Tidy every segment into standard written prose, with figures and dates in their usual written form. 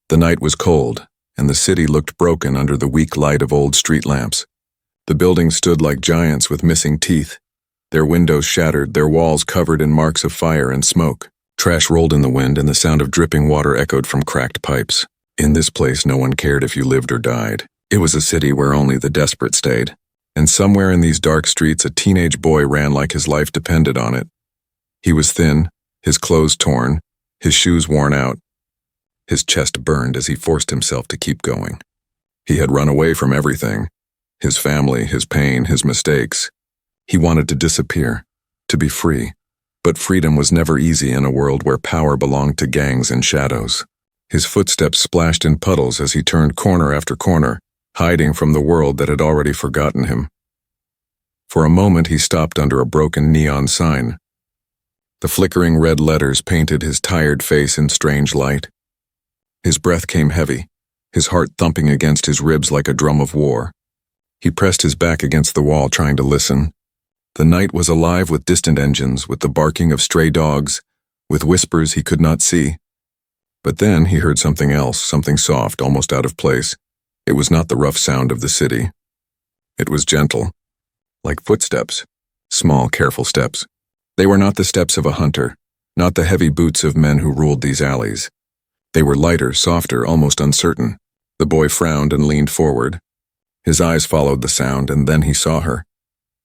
The night was cold, and the city looked broken under the weak light of old street lamps. The buildings stood like giants with missing teeth, their windows shattered, their walls covered in marks of fire and smoke. Trash rolled in the wind, and the sound of dripping water echoed from cracked pipes. In this place, no one cared if you lived or died. It was a city where only the desperate stayed. And somewhere in these dark streets, a teenage boy ran like his life depended on it. He was thin, his clothes torn, his shoes worn out. His chest burned as he forced himself to keep going. He had run away from everything. His family, his pain, his mistakes. He wanted to disappear, to be free. But freedom was never easy in a world where power belonged to gangs and shadows. His footsteps splashed in puddles as he turned corner after corner, hiding from the world that had already forgotten him. For a moment he stopped under a broken neon sign. The flickering red letters painted his tired face in strange light. His breath came heavy, his heart thumping against his ribs like a drum of war. He pressed his back against the wall, trying to listen. The night was alive with distant engines, with the barking of stray dogs, with whispers he could not see. But then he heard something else, something soft, almost out of place. It was not the rough sound of the city. It was gentle, like footsteps, small, careful steps. They were not the steps of a hunter, not the heavy boots of men who ruled these alleys. They were lighter, softer, almost uncertain. The boy frowned and leaned forward. His eyes followed the sound, and then he saw her.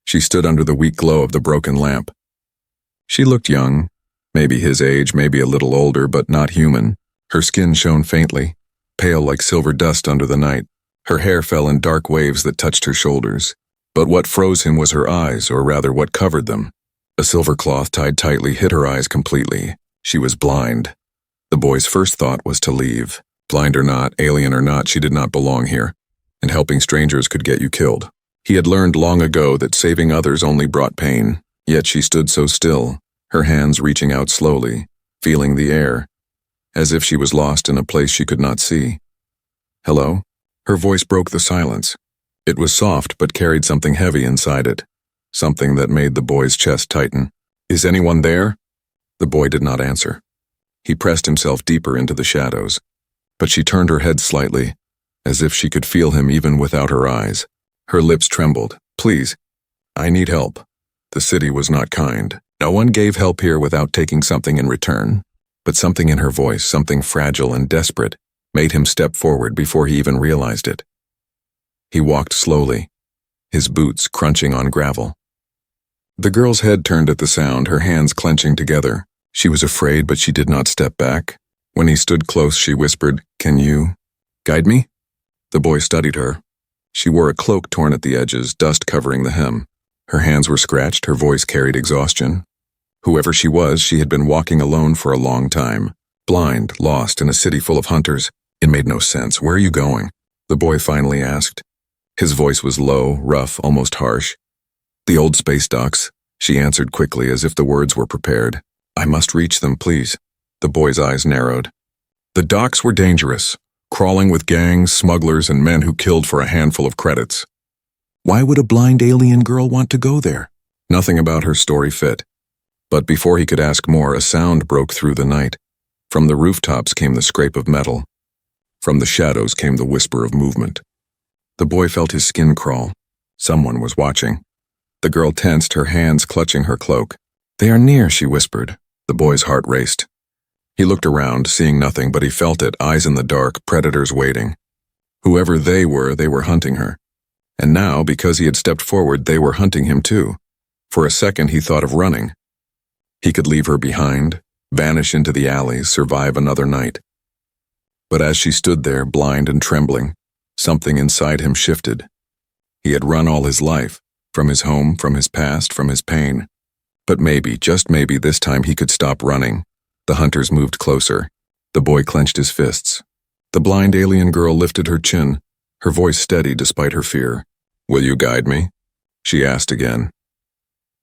She stood under the weak glow of the broken lamp. She looked young, maybe his age, maybe a little older, but not human. Her skin shone faintly, pale like silver dust under the night. Her hair fell in dark waves that touched her shoulders. But what froze him was her eyes, or rather what covered them. A silver cloth tied tightly hid her eyes completely. She was blind. The boy's first thought was to leave. Blind or not, alien or not, she did not belong here, and helping strangers could get you killed. He had learned long ago that saving others only brought pain, yet she stood so still, her hands reaching out slowly, feeling the air, as if she was lost in a place she could not see. Hello? Her voice broke the silence. It was soft but carried something heavy inside it, something that made the boy's chest tighten. Is anyone there? The boy did not answer. He pressed himself deeper into the shadows, but she turned her head slightly, as if she could feel him even without her eyes. Her lips trembled. Please, I need help. The city was not kind. No one gave help here without taking something in return. But something in her voice, something fragile and desperate, made him step forward before he even realized it. He walked slowly, his boots crunching on gravel. The girl's head turned at the sound, her hands clenching together. She was afraid, but she did not step back. When he stood close, she whispered, "Can you guide me?" The boy studied her. She wore a cloak torn at the edges, dust covering the hem. Her hands were scratched, her voice carried exhaustion. Whoever she was, she had been walking alone for a long time. Blind, lost in a city full of hunters. It made no sense. Where are you going? The boy finally asked. His voice was low, rough, almost harsh. The old space docks, she answered quickly as if the words were prepared. I must reach them, please. The boy's eyes narrowed. The docks were dangerous, crawling with gangs, smugglers, and men who killed for a handful of credits. Why would a blind alien girl want to go there? Nothing about her story fit. But before he could ask more, a sound broke through the night. From the rooftops came the scrape of metal. From the shadows came the whisper of movement. The boy felt his skin crawl. Someone was watching. The girl tensed, her hands clutching her cloak. They are near, she whispered. The boy's heart raced. He looked around, seeing nothing, but he felt it, eyes in the dark, predators waiting. Whoever they were hunting her. And now, because he had stepped forward, they were hunting him too. For a second, he thought of running. He could leave her behind, vanish into the alleys, survive another night. But as she stood there, blind and trembling, something inside him shifted. He had run all his life, from his home, from his past, from his pain. But maybe, just maybe, this time he could stop running. The hunters moved closer. The boy clenched his fists. The blind alien girl lifted her chin, her voice steady despite her fear. Will you guide me? She asked again.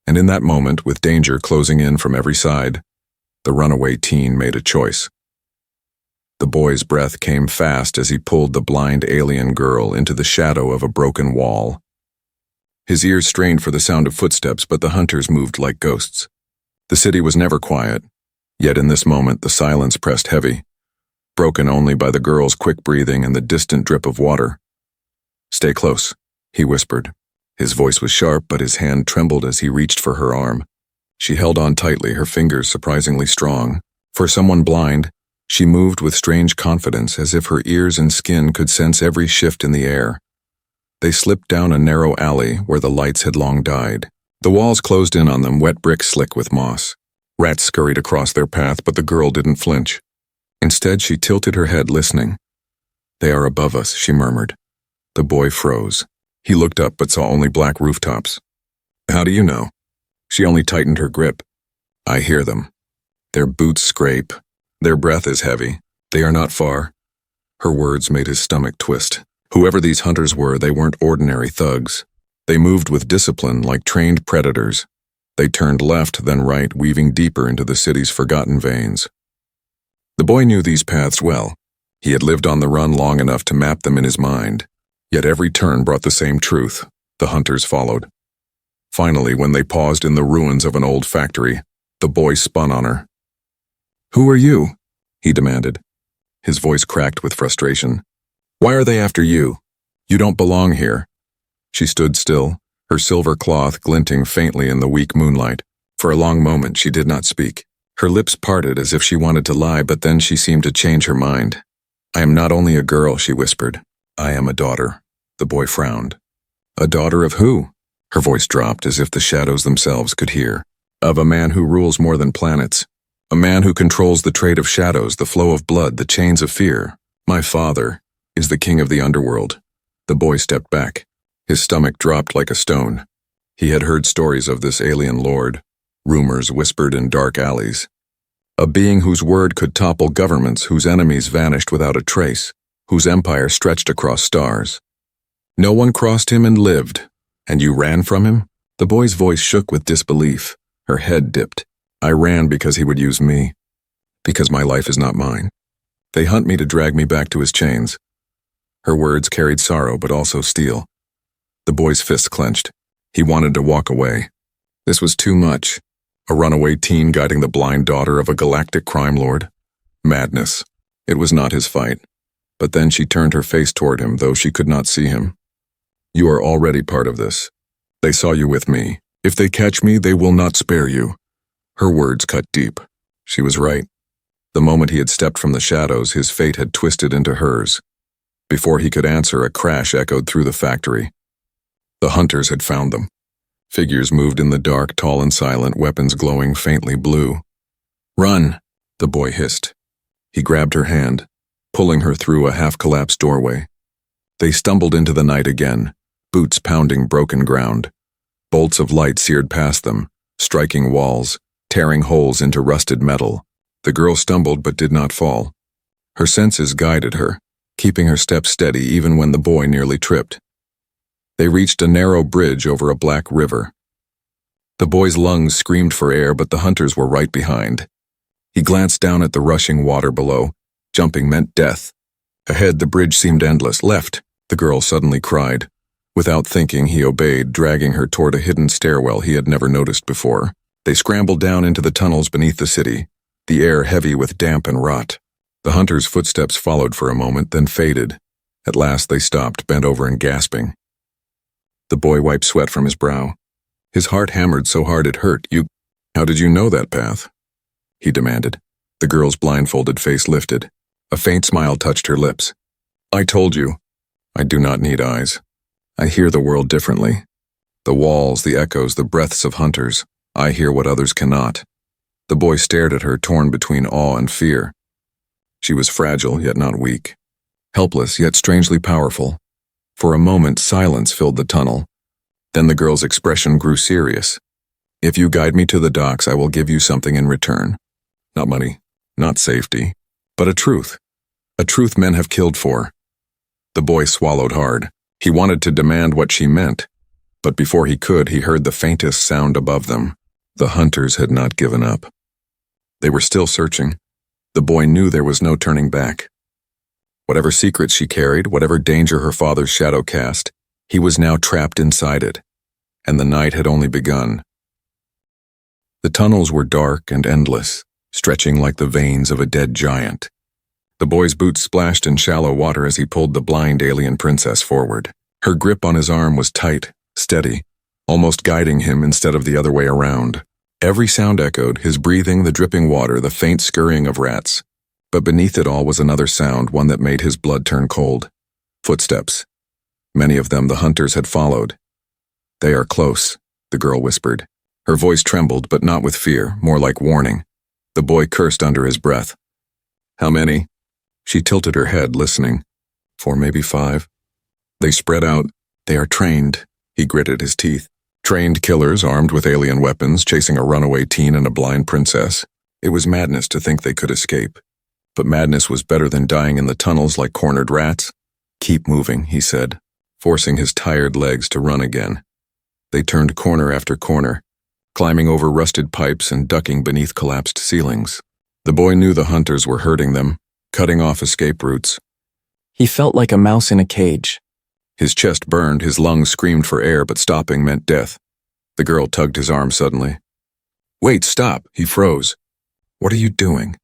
And in that moment, with danger closing in from every side, the runaway teen made a choice. The boy's breath came fast as he pulled the blind alien girl into the shadow of a broken wall. His ears strained for the sound of footsteps, but the hunters moved like ghosts. The city was never quiet, yet in this moment the silence pressed heavy. broken only by the girl's quick breathing and the distant drip of water. "Stay close," he whispered. His voice was sharp, but his hand trembled as he reached for her arm. She held on tightly, her fingers surprisingly strong. For someone blind, she moved with strange confidence, as if her ears and skin could sense every shift in the air. They slipped down a narrow alley where the lights had long died. The walls closed in on them, wet bricks slick with moss. Rats scurried across their path, but the girl didn't flinch. Instead, she tilted her head, listening. "They are above us," she murmured. The boy froze. He looked up but saw only black rooftops. "How do you know?" She only tightened her grip. "I hear them. Their boots scrape. Their breath is heavy. They are not far." Her words made his stomach twist. Whoever these hunters were, they weren't ordinary thugs. They moved with discipline like trained predators. They turned left, then right, weaving deeper into the city's forgotten veins. The boy knew these paths well. He had lived on the run long enough to map them in his mind. Yet every turn brought the same truth. The hunters followed. Finally, when they paused in the ruins of an old factory, the boy spun on her. "Who are you?" he demanded. His voice cracked with frustration. "Why are they after you? You don't belong here." She stood still, her silver cloth glinting faintly in the weak moonlight. For a long moment she did not speak. Her lips parted as if she wanted to lie, but then she seemed to change her mind. "I am not only a girl," she whispered. "I am a daughter." The boy frowned. "A daughter of who?" Her voice dropped as if the shadows themselves could hear. "Of a man who rules more than planets. A man who controls the trade of shadows, the flow of blood, the chains of fear. My father is the king of the underworld." The boy stepped back. His stomach dropped like a stone. He had heard stories of this alien lord, rumors whispered in dark alleys. A being whose word could topple governments, whose enemies vanished without a trace, whose empire stretched across stars. No one crossed him and lived. "And you ran from him?" The boy's voice shook with disbelief. Her head dipped. "I ran because he would use me. Because my life is not mine. They hunt me to drag me back to his chains." Her words carried sorrow but also steel. The boy's fists clenched. He wanted to walk away. This was too much. A runaway teen guiding the blind daughter of a galactic crime lord. Madness. It was not his fight. But then she turned her face toward him, though she could not see him. "You are already part of this. They saw you with me. If they catch me, they will not spare you." Her words cut deep. She was right. The moment he had stepped from the shadows, his fate had twisted into hers. Before he could answer, a crash echoed through the factory. The hunters had found them. Figures moved in the dark, tall and silent, weapons glowing faintly blue. "Run!" the boy hissed. He grabbed her hand, pulling her through a half-collapsed doorway. They stumbled into the night again, boots pounding broken ground. Bolts of light seared past them, striking walls, tearing holes into rusted metal. The girl stumbled but did not fall. Her senses guided her, keeping her steps steady even when the boy nearly tripped. They reached a narrow bridge over a black river. The boy's lungs screamed for air, but the hunters were right behind. He glanced down at the rushing water below. Jumping meant death. Ahead, the bridge seemed endless. "Left!" the girl suddenly cried. Without thinking, he obeyed, dragging her toward a hidden stairwell he had never noticed before. They scrambled down into the tunnels beneath the city, the air heavy with damp and rot. The hunters' footsteps followed for a moment, then faded. At last they stopped, bent over and gasping. The boy wiped sweat from his brow. His heart hammered so hard it hurt. How did you know that path?" he demanded. The girl's blindfolded face lifted. A faint smile touched her lips. "I told you. I do not need eyes. I hear the world differently. The walls, the echoes, the breaths of hunters. I hear what others cannot." The boy stared at her, torn between awe and fear. She was fragile, yet not weak. Helpless, yet strangely powerful. For a moment, silence filled the tunnel. Then the girl's expression grew serious. "If you guide me to the docks, I will give you something in return. Not money, not safety, but a truth. A truth men have killed for." The boy swallowed hard. He wanted to demand what she meant. But before he could, he heard the faintest sound above them. The hunters had not given up. They were still searching. The boy knew there was no turning back. Whatever secrets she carried, whatever danger her father's shadow cast, he was now trapped inside it. And the night had only begun. The tunnels were dark and endless, stretching like the veins of a dead giant. The boy's boots splashed in shallow water as he pulled the blind alien princess forward. Her grip on his arm was tight, steady, almost guiding him instead of the other way around. Every sound echoed, his breathing, the dripping water, the faint scurrying of rats. But beneath it all was another sound, one that made his blood turn cold. Footsteps. Many of them the hunters had followed. "They are close," the girl whispered. Her voice trembled, but not with fear, more like warning. The boy cursed under his breath. "How many?" She tilted her head, listening. 4, maybe 5. They spread out. "They are trained," he gritted his teeth. Trained killers armed with alien weapons, chasing a runaway teen and a blind princess. It was madness to think they could escape. But madness was better than dying in the tunnels like cornered rats. "Keep moving," he said, forcing his tired legs to run again. They turned corner after corner, climbing over rusted pipes and ducking beneath collapsed ceilings. The boy knew the hunters were hurting them, cutting off escape routes. He felt like a mouse in a cage. His chest burned, his lungs screamed for air, but stopping meant death. The girl tugged his arm suddenly. "Wait, stop!" He froze. "What are you doing?"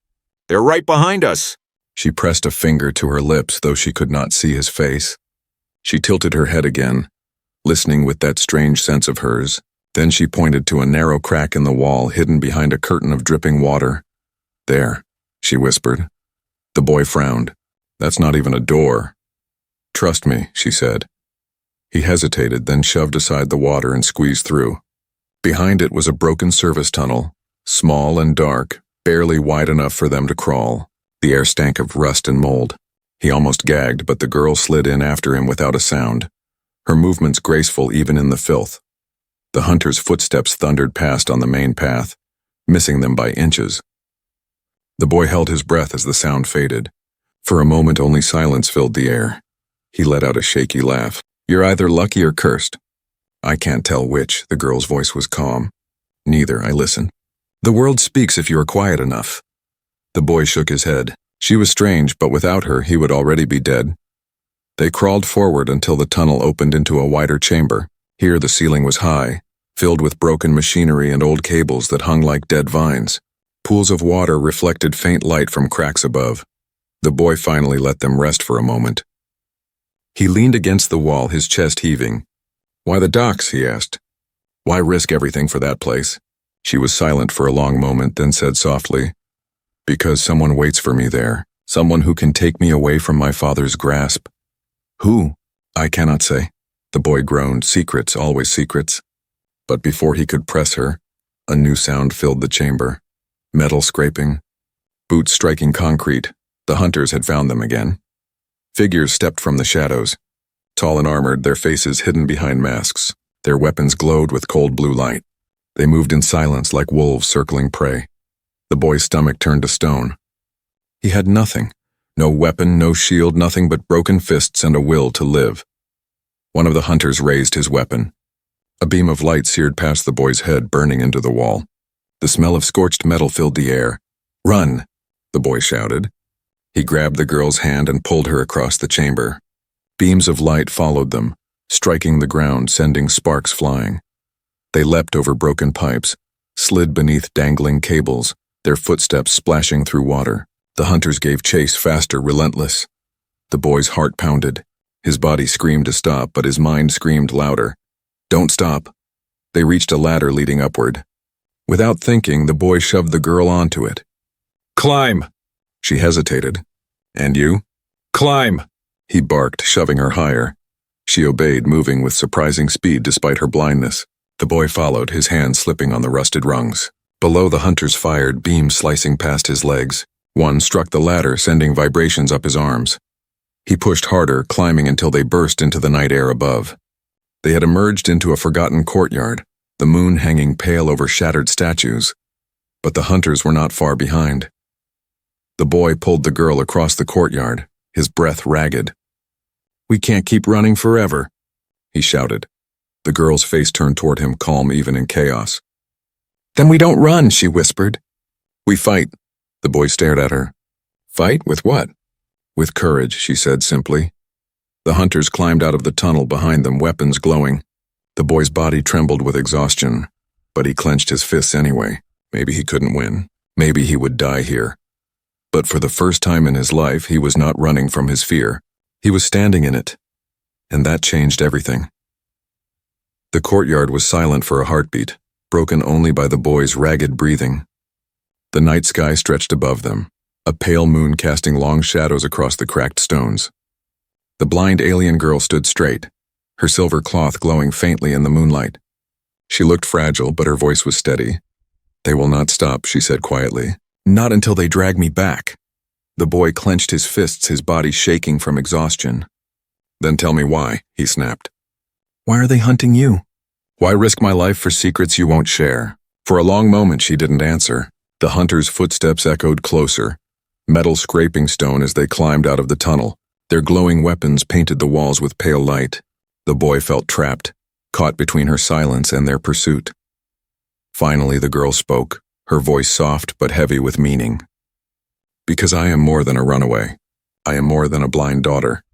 "They're right behind us." She pressed a finger to her lips, though she could not see his face. She tilted her head again, listening with that strange sense of hers. Then she pointed to a narrow crack in the wall hidden behind a curtain of dripping water. "There," she whispered. The boy frowned. "That's not even a door." "Trust me," she said. He hesitated, then shoved aside the water and squeezed through. Behind it was a broken service tunnel, small and dark, barely wide enough for them to crawl. The air stank of rust and mold. He almost gagged, but the girl slid in after him without a sound, her movements graceful even in the filth. The hunter's footsteps thundered past on the main path, missing them by inches. The boy held his breath as the sound faded. For a moment only silence filled the air. He let out a shaky laugh. "You're either lucky or cursed." "I can't tell which," the girl's voice was calm. "Neither," I listened. "The world speaks if you are quiet enough." The boy shook his head. She was strange, but without her he would already be dead. They crawled forward until the tunnel opened into a wider chamber. Here the ceiling was high, filled with broken machinery and old cables that hung like dead vines. Pools of water reflected faint light from cracks above. The boy finally let them rest for a moment. He leaned against the wall, his chest heaving. "Why the docks?" he asked. "Why risk everything for that place?" She was silent for a long moment, then said softly, "Because someone waits for me there, someone who can take me away from my father's grasp." "Who?" "I cannot say." The boy groaned. Secrets, always secrets. But before he could press her, a new sound filled the chamber. Metal scraping, boots striking concrete. The hunters had found them again. Figures stepped from the shadows, tall and armored, their faces hidden behind masks. Their weapons glowed with cold blue light. They moved in silence like wolves circling prey. The boy's stomach turned to stone. He had nothing. No weapon, no shield, nothing but broken fists and a will to live. One of the hunters raised his weapon. A beam of light seared past the boy's head, burning into the wall. The smell of scorched metal filled the air. "Run!" the boy shouted. He grabbed the girl's hand and pulled her across the chamber. Beams of light followed them, striking the ground, sending sparks flying. They leapt over broken pipes, slid beneath dangling cables, their footsteps splashing through water. The hunters gave chase, faster, relentless. The boy's heart pounded. His body screamed to stop, but his mind screamed louder. "Don't stop." They reached a ladder leading upward. Without thinking, the boy shoved the girl onto it. "Climb!" She hesitated. "And you?" "Climb!" he barked, shoving her higher. She obeyed, moving with surprising speed despite her blindness. The boy followed, his hand slipping on the rusted rungs. Below, the hunters fired, beams slicing past his legs. One struck the ladder, sending vibrations up his arms. He pushed harder, climbing until they burst into the night air above. They had emerged into a forgotten courtyard, the moon hanging pale over shattered statues. But the hunters were not far behind. The boy pulled the girl across the courtyard, his breath ragged. "We can't keep running forever," he shouted. The girl's face turned toward him, calm even in chaos. "Then we don't run," she whispered. "We fight." The boy stared at her. "Fight? With what?" "With courage," she said simply. The hunters climbed out of the tunnel behind them, weapons glowing. The boy's body trembled with exhaustion, but he clenched his fists anyway. Maybe he couldn't win. Maybe he would die here. But for the first time in his life, he was not running from his fear. He was standing in it. And that changed everything. The courtyard was silent for a heartbeat, broken only by the boy's ragged breathing. The night sky stretched above them, a pale moon casting long shadows across the cracked stones. The blind alien girl stood straight, her silver cloth glowing faintly in the moonlight. She looked fragile, but her voice was steady. "They will not stop," she said quietly. "Not until they drag me back." The boy clenched his fists, his body shaking from exhaustion. "Then tell me why," he snapped. "Why are they hunting you? Why risk my life for secrets you won't share?" For a long moment she didn't answer. The hunter's footsteps echoed closer, metal scraping stone as they climbed out of the tunnel. Their glowing weapons painted the walls with pale light. The boy felt trapped, caught between her silence and their pursuit. Finally the girl spoke, her voice soft but heavy with meaning. "Because I am more than a runaway. I am more than a blind daughter."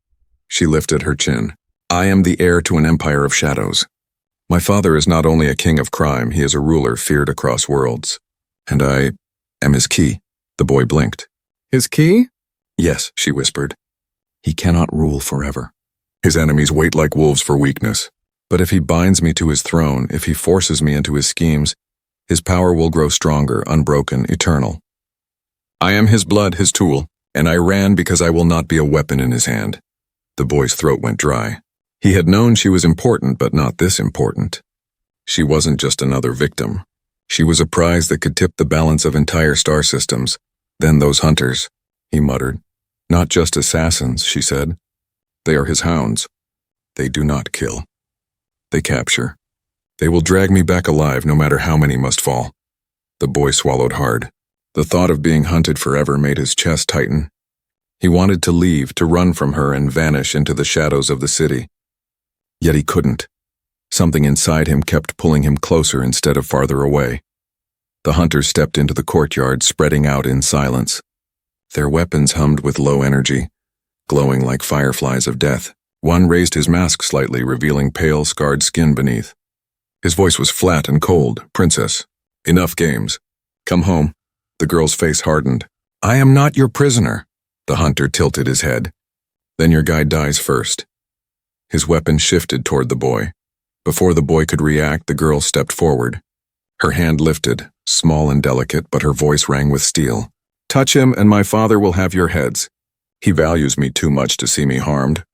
She lifted her chin. "I am the heir to an empire of shadows. My father is not only a king of crime, he is a ruler feared across worlds. And I am his key." The boy blinked. "His key?" "Yes," she whispered. "He cannot rule forever. His enemies wait like wolves for weakness. But if he binds me to his throne, if he forces me into his schemes, his power will grow stronger, unbroken, eternal. I am his blood, his tool, and I ran because I will not be a weapon in his hand." The boy's throat went dry. He had known she was important, but not this important. She wasn't just another victim. She was a prize that could tip the balance of entire star systems. "Then those hunters," he muttered. "Not just assassins," she said. "They are his hounds. They do not kill. They capture. They will drag me back alive no matter how many must fall." The boy swallowed hard. The thought of being hunted forever made his chest tighten. He wanted to leave, to run from her and vanish into the shadows of the city. Yet he couldn't. Something inside him kept pulling him closer instead of farther away. The hunters stepped into the courtyard, spreading out in silence. Their weapons hummed with low energy, glowing like fireflies of death. One raised his mask slightly, revealing pale, scarred skin beneath. His voice was flat and cold. "Princess, enough games. Come home." The girl's face hardened. "I am not your prisoner." The hunter tilted his head. "Then your guide dies first." His weapon shifted toward the boy. Before the boy could react, the girl stepped forward. Her hand lifted, small and delicate, but her voice rang with steel. "Touch him, and my father will have your heads. He values me too much to see me harmed."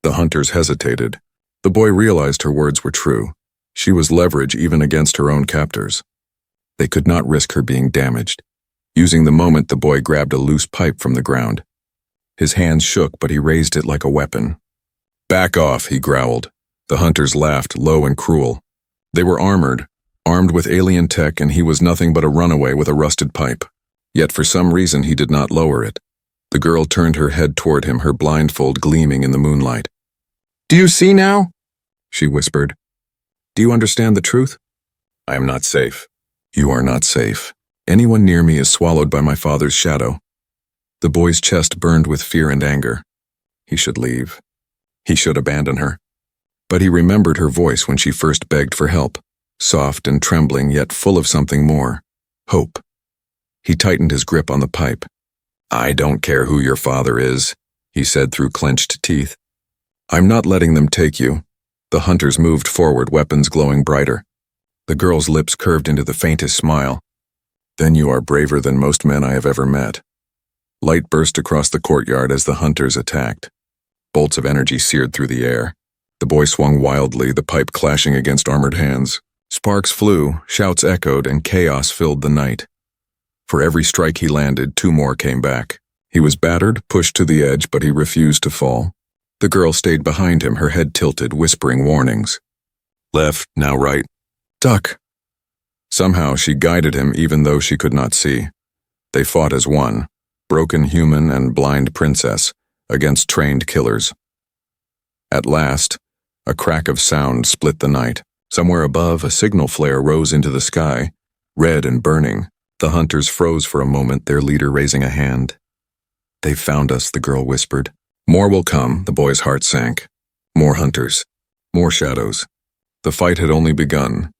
The hunters hesitated. The boy realized her words were true. She was leverage even against her own captors. They could not risk her being damaged. Using the moment, the boy grabbed a loose pipe from the ground. His hands shook, but he raised it like a weapon. "Back off," he growled. The hunters laughed, low and cruel. They were armed with alien tech, and he was nothing but a runaway with a rusted pipe. Yet for some reason he did not lower it. The girl turned her head toward him, her blindfold gleaming in the moonlight. "Do you see now?" she whispered. "Do you understand the truth? I am not safe. You are not safe. Anyone near me is swallowed by my father's shadow." The boy's chest burned with fear and anger. He should leave. He should abandon her. But he remembered her voice when she first begged for help, soft and trembling, yet full of something more. Hope. He tightened his grip on the pipe. "I don't care who your father is," he said through clenched teeth. "I'm not letting them take you." The hunters moved forward, weapons glowing brighter. The girl's lips curved into the faintest smile. "Then you are braver than most men I have ever met." Light burst across the courtyard as the hunters attacked. Bolts of energy seared through the air. The boy swung wildly, the pipe clashing against armored hands. Sparks flew, shouts echoed, and chaos filled the night. For every strike he landed, 2 more came back. He was battered, pushed to the edge, but he refused to fall. The girl stayed behind him, her head tilted, whispering warnings. Left, now right. Duck. Somehow she guided him even though she could not see. They fought as one, broken human and blind princess, against trained killers. At last, a crack of sound split the night. Somewhere above, a signal flare rose into the sky, red and burning. The hunters froze for a moment, their leader raising a hand. "They've found us," the girl whispered. "More will come," the boy's heart sank. More hunters. More shadows. The fight had only begun.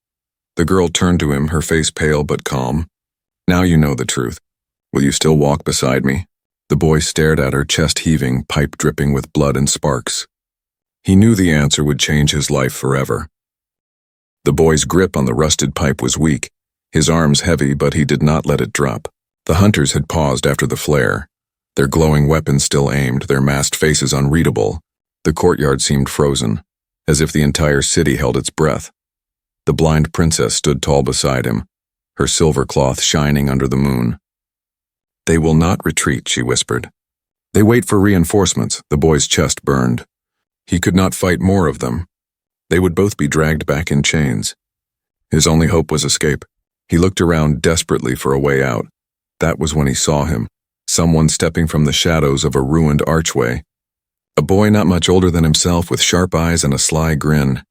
The girl turned to him, her face pale but calm. "Now you know the truth. Will you still walk beside me?" The boy stared at her, chest heaving, pipe dripping with blood and sparks. He knew the answer would change his life forever. The boy's grip on the rusted pipe was weak, his arms heavy, but he did not let it drop. The hunters had paused after the flare, their glowing weapons still aimed, their masked faces unreadable. The courtyard seemed frozen, as if the entire city held its breath. The blind princess stood tall beside him, her silver cloth shining under the moon. "They will not retreat," she whispered. "They wait for reinforcements." The boy's chest burned. He could not fight more of them. They would both be dragged back in chains. His only hope was escape. He looked around desperately for a way out. That was when he saw him, someone stepping from the shadows of a ruined archway. A boy not much older than himself with sharp eyes and a sly grin.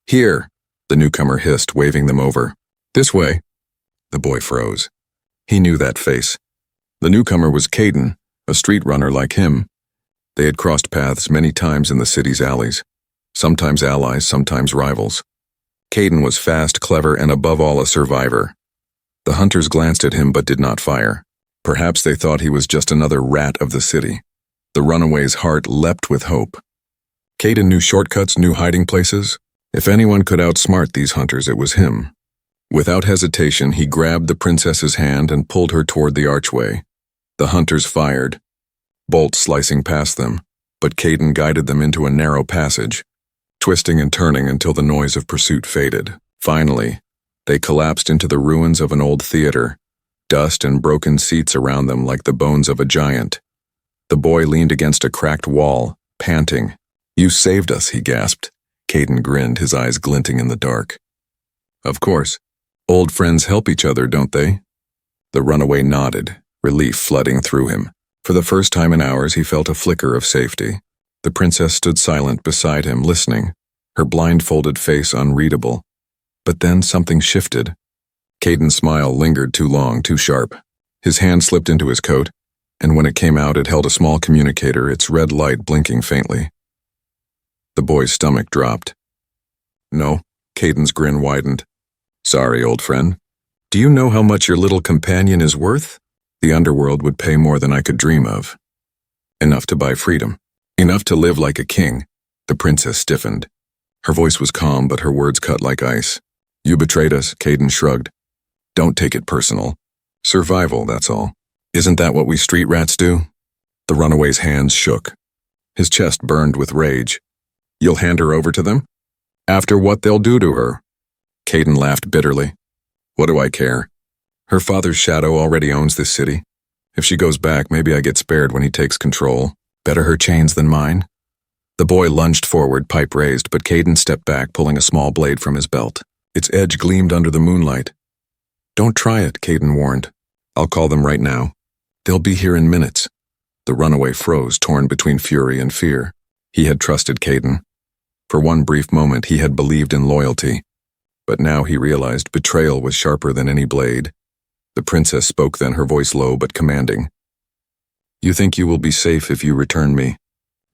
"Here," the newcomer hissed, waving them over. "This way." The boy froze. He knew that face. The newcomer was Caden, a street runner like him. They had crossed paths many times in the city's alleys, sometimes allies, sometimes rivals. Caden was fast, clever, and above all a survivor. The hunters glanced at him but did not fire. Perhaps they thought he was just another rat of the city. The runaway's heart leapt with hope. Caden knew shortcuts, knew hiding places. If anyone could outsmart these hunters, it was him. Without hesitation, he grabbed the princess's hand and pulled her toward the archway. The hunters fired, bolts slicing past them, but Caden guided them into a narrow passage, twisting and turning until the noise of pursuit faded. Finally, they collapsed into the ruins of an old theater, dust and broken seats around them like the bones of a giant. The boy leaned against a cracked wall, panting. "You saved us," he gasped. Caden grinned, his eyes glinting in the dark. "Of course. Old friends help each other, don't they?" The runaway nodded, relief flooding through him. For the first time in hours, he felt a flicker of safety. The princess stood silent beside him, listening, her blindfolded face unreadable. But then something shifted. Caden's smile lingered too long, too sharp. His hand slipped into his coat, and when it came out, it held a small communicator, its red light blinking faintly. The boy's stomach dropped. "No," Caden's grin widened. "Sorry, old friend. Do you know how much your little companion is worth? The Underworld would pay more than I could dream of. Enough to buy freedom. Enough to live like a king." The princess stiffened. Her voice was calm, but her words cut like ice. "You betrayed us," Caden shrugged. "Don't take it personal. Survival, that's all. Isn't that what we street rats do?" The runaway's hands shook. His chest burned with rage. "You'll hand her over to them? After what they'll do to her?" Caden laughed bitterly. "What do I care? Her father's shadow already owns this city. If she goes back, maybe I get spared when he takes control. Better her chains than mine." The boy lunged forward, pipe raised, but Caden stepped back, pulling a small blade from his belt. Its edge gleamed under the moonlight. "Don't try it," Caden warned. "I'll call them right now. They'll be here in minutes." The runaway froze, torn between fury and fear. He had trusted Caden. For one brief moment, he had believed in loyalty. But now he realized betrayal was sharper than any blade. The princess spoke then, her voice low but commanding. "You think you will be safe if you return me?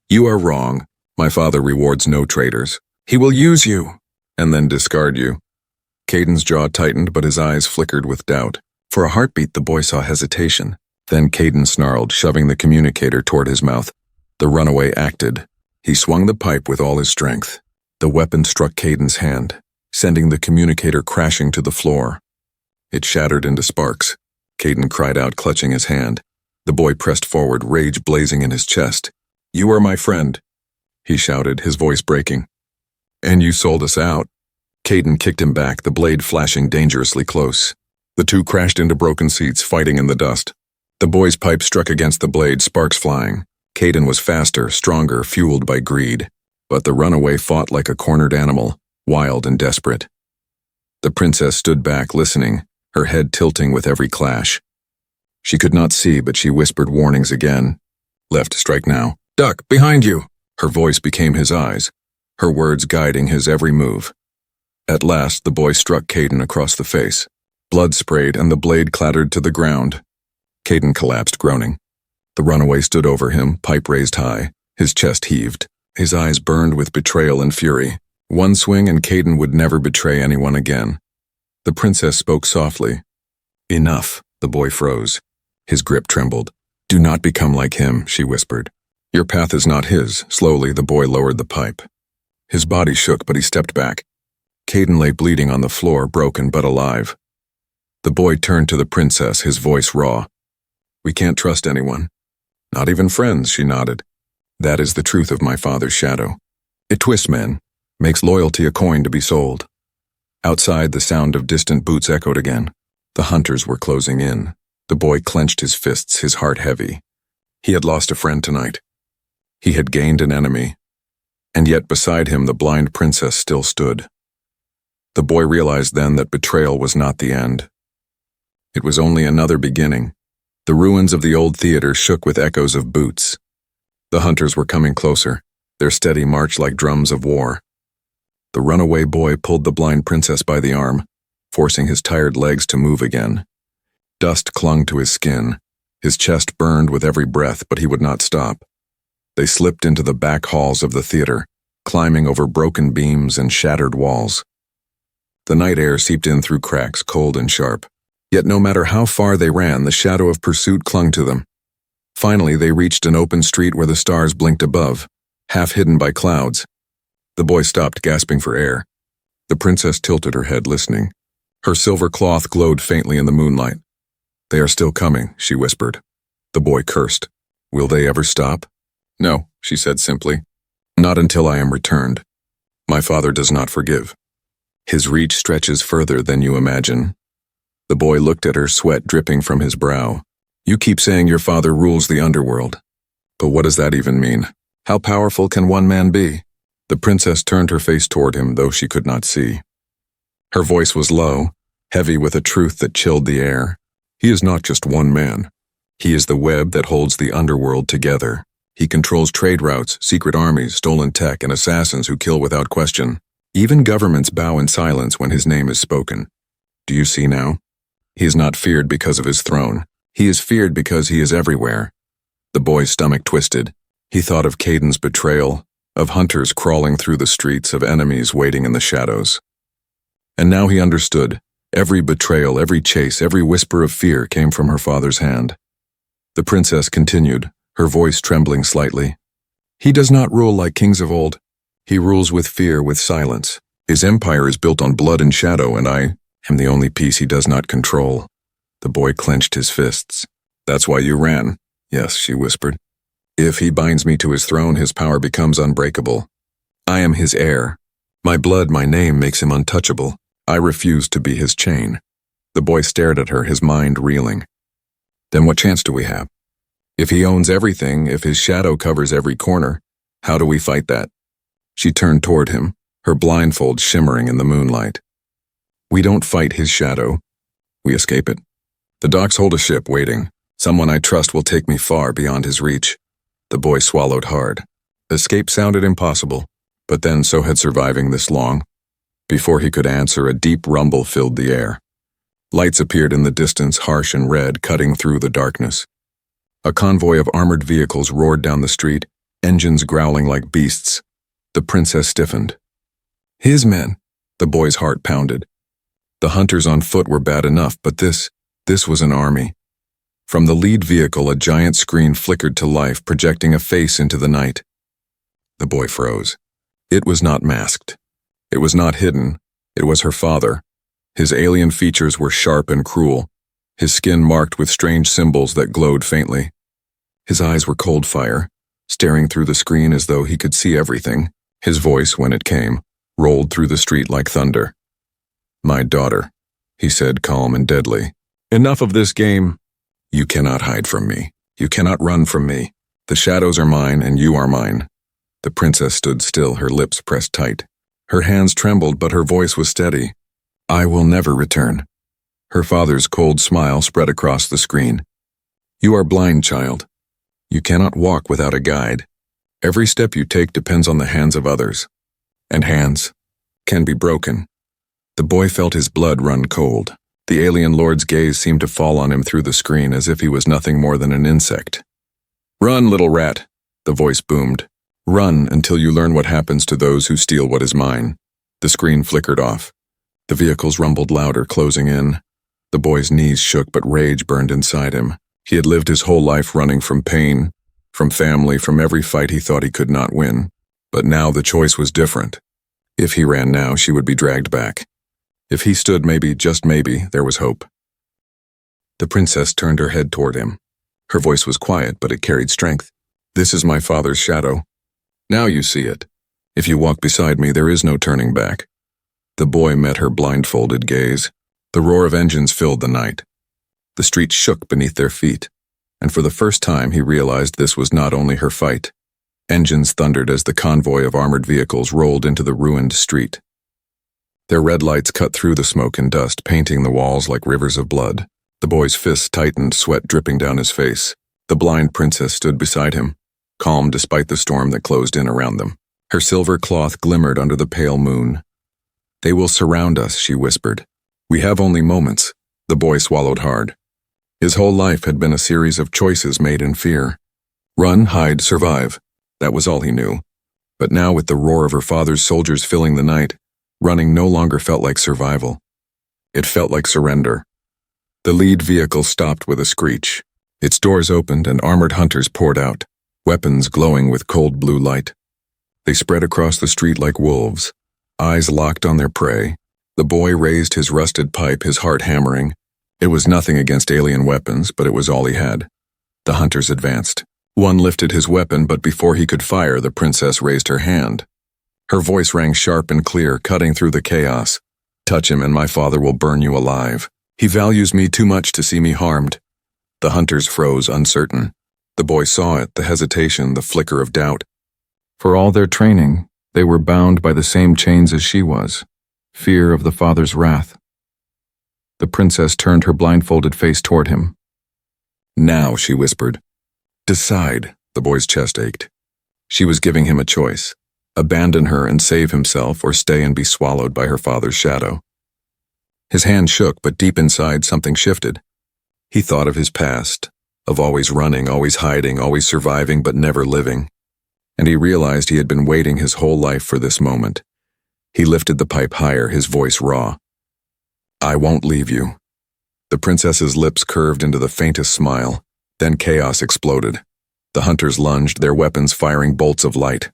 You are wrong. My father rewards no traitors. He will use you, and then discard you." Caden's jaw tightened, but his eyes flickered with doubt. For a heartbeat, the boy saw hesitation. Then Caden snarled, shoving the communicator toward his mouth. The runaway acted. He swung the pipe with all his strength. The weapon struck Caden's hand, sending the communicator crashing to the floor. It shattered into sparks. Caden cried out, clutching his hand. The boy pressed forward, rage blazing in his chest. "You are my friend," he shouted, his voice breaking. "And you sold us out." Caden kicked him back, the blade flashing dangerously close. The two crashed into broken seats, fighting in the dust. The boy's pipe struck against the blade, sparks flying. Caden was faster, stronger, fueled by greed. But the runaway fought like a cornered animal, wild and desperate. The princess stood back, listening, her head tilting with every clash. She could not see, but she whispered warnings again. "Left, strike now. Duck, behind you!" Her voice became his eyes, her words guiding his every move. At last, the boy struck Caden across the face. Blood sprayed and the blade clattered to the ground. Caden collapsed, groaning. The runaway stood over him, pipe raised high. His chest heaved. His eyes burned with betrayal and fury. One swing and Caden would never betray anyone again. The princess spoke softly. "Enough." The boy froze. His grip trembled. Do not become like him, she whispered. Your path is not his. Slowly, the boy lowered the pipe. His body shook, but he stepped back. Caden lay bleeding on the floor, broken but alive. The boy turned to the princess, his voice raw. We can't trust anyone. Not even friends, she nodded. That is the truth of my father's shadow. It twists men, makes loyalty a coin to be sold. Outside, the sound of distant boots echoed again. The hunters were closing in. The boy clenched his fists, his heart heavy. He had lost a friend tonight. He had gained an enemy. And yet beside him the blind princess still stood. The boy realized then that betrayal was not the end. It was only another beginning. The ruins of the old theater shook with echoes of boots. The hunters were coming closer, their steady march like drums of war. The runaway boy pulled the blind princess by the arm, forcing his tired legs to move again. Dust clung to his skin. His chest burned with every breath, but he would not stop. They slipped into the back halls of the theater, climbing over broken beams and shattered walls. The night air seeped in through cracks, cold and sharp. Yet no matter how far they ran, the shadow of pursuit clung to them. Finally, they reached an open street where the stars blinked above, half hidden by clouds. The boy stopped, gasping for air. The princess tilted her head, listening. Her silver cloth glowed faintly in the moonlight. They are still coming, she whispered. The boy cursed. Will they ever stop? No, she said simply. Not until I am returned. My father does not forgive. His reach stretches further than you imagine. The boy looked at her, sweat dripping from his brow. You keep saying your father rules the underworld. But what does that even mean? How powerful can one man be? The princess turned her face toward him, though she could not see. Her voice was low, heavy with a truth that chilled the air. He is not just one man. He is the web that holds the underworld together. He controls trade routes, secret armies, stolen tech, and assassins who kill without question. Even governments bow in silence when his name is spoken. Do you see now? He is not feared because of his throne. He is feared because he is everywhere. The boy's stomach twisted. He thought of Caden's betrayal, of hunters crawling through the streets, of enemies waiting in the shadows. And now he understood. Every betrayal, every chase, every whisper of fear came from her father's hand. The princess continued, her voice trembling slightly. He does not rule like kings of old. He rules with fear, with silence. His empire is built on blood and shadow, and I am the only piece he does not control. The boy clenched his fists. That's why you ran. Yes, she whispered. If he binds me to his throne, his power becomes unbreakable. I am his heir. My blood, my name makes him untouchable. I refuse to be his chain. The boy stared at her, his mind reeling. Then what chance do we have? If he owns everything, if his shadow covers every corner, how do we fight that? She turned toward him, her blindfold shimmering in the moonlight. We don't fight his shadow. We escape it. The docks hold a ship waiting. Someone I trust will take me far beyond his reach. The boy swallowed hard. Escape sounded impossible, but then so had surviving this long. Before he could answer, a deep rumble filled the air. Lights appeared in the distance, harsh and red, cutting through the darkness. A convoy of armored vehicles roared down the street, engines growling like beasts. The princess stiffened. His men! The boy's heart pounded. The hunters on foot were bad enough, but this was an army. From the lead vehicle, a giant screen flickered to life, projecting a face into the night. The boy froze. It was not masked. It was not hidden. It was her father. His alien features were sharp and cruel, his skin marked with strange symbols that glowed faintly. His eyes were cold fire, staring through the screen as though he could see everything. His voice, when it came, rolled through the street like thunder. My daughter, he said, calm and deadly. Enough of this game. You cannot hide from me. You cannot run from me. The shadows are mine and you are mine. The princess stood still, her lips pressed tight. Her hands trembled, but her voice was steady. I will never return. Her father's cold smile spread across the screen. You are blind, child. You cannot walk without a guide. Every step you take depends on the hands of others. And hands can be broken. The boy felt his blood run cold. The alien lord's gaze seemed to fall on him through the screen as if he was nothing more than an insect. Run, little rat, the voice boomed. Run until you learn what happens to those who steal what is mine. The screen flickered off. The vehicles rumbled louder, closing in. The boy's knees shook, but rage burned inside him. He had lived his whole life running from pain, from family, from every fight he thought he could not win. But now the choice was different. If he ran now, she would be dragged back. If he stood, maybe, just maybe, there was hope. The princess turned her head toward him. Her voice was quiet, but it carried strength. "This is my father's shadow. Now you see it. If you walk beside me, there is no turning back." The boy met her blindfolded gaze. The roar of engines filled the night. The street shook beneath their feet, and for the first time he realized this was not only her fight. Engines thundered as the convoy of armored vehicles rolled into the ruined street. Their red lights cut through the smoke and dust, painting the walls like rivers of blood. The boy's fists tightened, sweat dripping down his face. The blind princess stood beside him, calm despite the storm that closed in around them. Her silver cloth glimmered under the pale moon. "They will surround us," she whispered. "We have only moments." The boy swallowed hard. His whole life had been a series of choices made in fear. Run, hide, survive. That was all he knew. But now, with the roar of her father's soldiers filling the night, running no longer felt like survival. It felt like surrender. The lead vehicle stopped with a screech. Its doors opened and armored hunters poured out, weapons glowing with cold blue light. They spread across the street like wolves, eyes locked on their prey. The boy raised his rusted pipe, his heart hammering. It was nothing against alien weapons, but it was all he had. The hunters advanced. One lifted his weapon, but before he could fire, the princess raised her hand. Her voice rang sharp and clear, cutting through the chaos. "Touch him and my father will burn you alive. He values me too much to see me harmed." The hunters froze, uncertain. The boy saw it, the hesitation, the flicker of doubt. For all their training, they were bound by the same chains as she was, fear of the father's wrath. The princess turned her blindfolded face toward him. "Now," she whispered. "Decide." The boy's chest ached. She was giving him a choice. Abandon her and save himself, or stay and be swallowed by her father's shadow. His hand shook, but deep inside something shifted. He thought of his past, of always running, always hiding, always surviving, but never living. And he realized he had been waiting his whole life for this moment. He lifted the pipe higher, his voice raw. "I won't leave you." The princess's lips curved into the faintest smile. Then chaos exploded. The hunters lunged, their weapons firing bolts of light.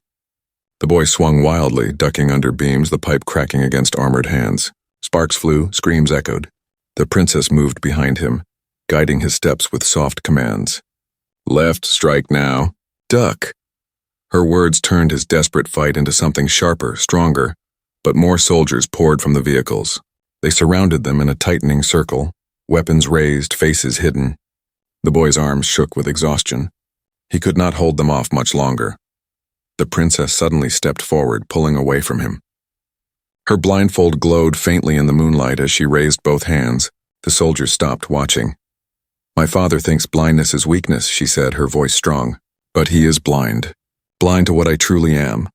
The boy swung wildly, ducking under beams, the pipe cracking against armored hands. Sparks flew, screams echoed. The princess moved behind him, guiding his steps with soft commands. "Left, strike now. Duck." Her words turned his desperate fight into something sharper, stronger, but more soldiers poured from the vehicles. They surrounded them in a tightening circle, weapons raised, faces hidden. The boy's arms shook with exhaustion. He could not hold them off much longer. The princess suddenly stepped forward, pulling away from him. Her blindfold glowed faintly in the moonlight as she raised both hands. The soldiers stopped, watching. "My father thinks blindness is weakness," she said, her voice strong. "But he is blind. Blind to what I truly am."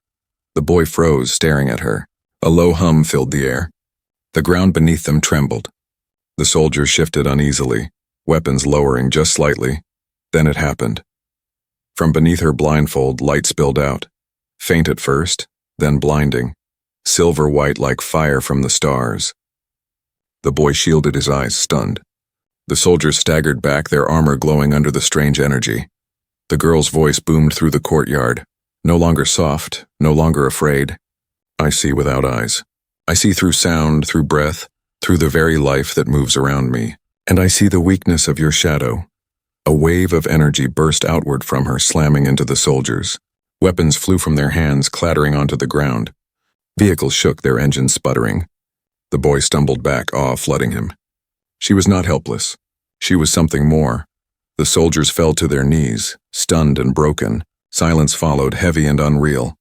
The boy froze, staring at her. A low hum filled the air. The ground beneath them trembled. The soldiers shifted uneasily, weapons lowering just slightly. Then it happened. From beneath her blindfold, light spilled out. Faint at first, then blinding. Silver white like fire from the stars. The boy shielded his eyes, stunned. The soldiers staggered back, their armor glowing under the strange energy. The girl's voice boomed through the courtyard, no longer soft, no longer afraid. "I see without eyes. I see through sound, through breath, through the very life that moves around me. And I see the weakness of your shadow." A wave of energy burst outward from her, slamming into the soldiers. Weapons flew from their hands, clattering onto the ground. Vehicles shook, their engines sputtering. The boy stumbled back, awe flooding him. She was not helpless. She was something more. The soldiers fell to their knees, stunned and broken. Silence followed, heavy and unreal.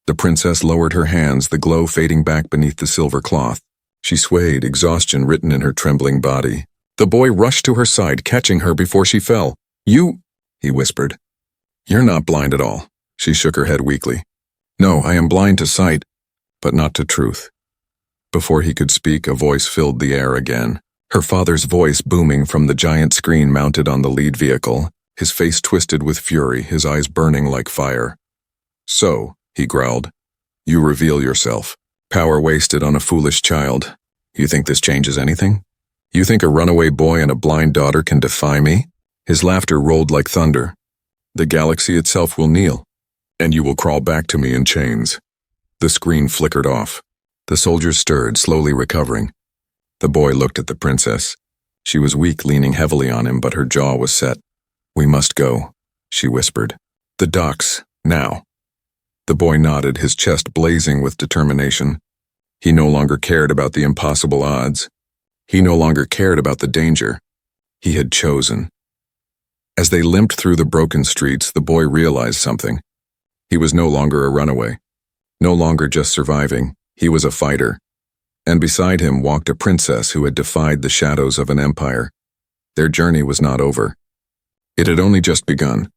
The princess lowered her hands, the glow fading back beneath the silver cloth. She swayed, exhaustion written in her trembling body. The boy rushed to her side, catching her before she fell. "You," he whispered. "You're not blind at all." She shook her head weakly. "No, I am blind to sight, but not to truth." Before he could speak, a voice filled the air again. Her father's voice booming from the giant screen mounted on the lead vehicle, his face twisted with fury, his eyes burning like fire. "So," he growled, "you reveal yourself. Power wasted on a foolish child. You think this changes anything? You think a runaway boy and a blind daughter can defy me?" His laughter rolled like thunder. The galaxy itself will kneel, and you will crawl back to me in chains. The screen flickered off. The soldiers stirred, slowly recovering. The boy looked at the princess. She was weak, leaning heavily on him, but her jaw was set. "We must go," she whispered. "The docks, now." The boy nodded, his chest blazing with determination. He no longer cared about the impossible odds. He no longer cared about the danger. He had chosen. As they limped through the broken streets, the boy realized something. He was no longer a runaway. No longer just surviving. He was a fighter. And beside him walked a princess who had defied the shadows of an empire. Their journey was not over. It had only just begun.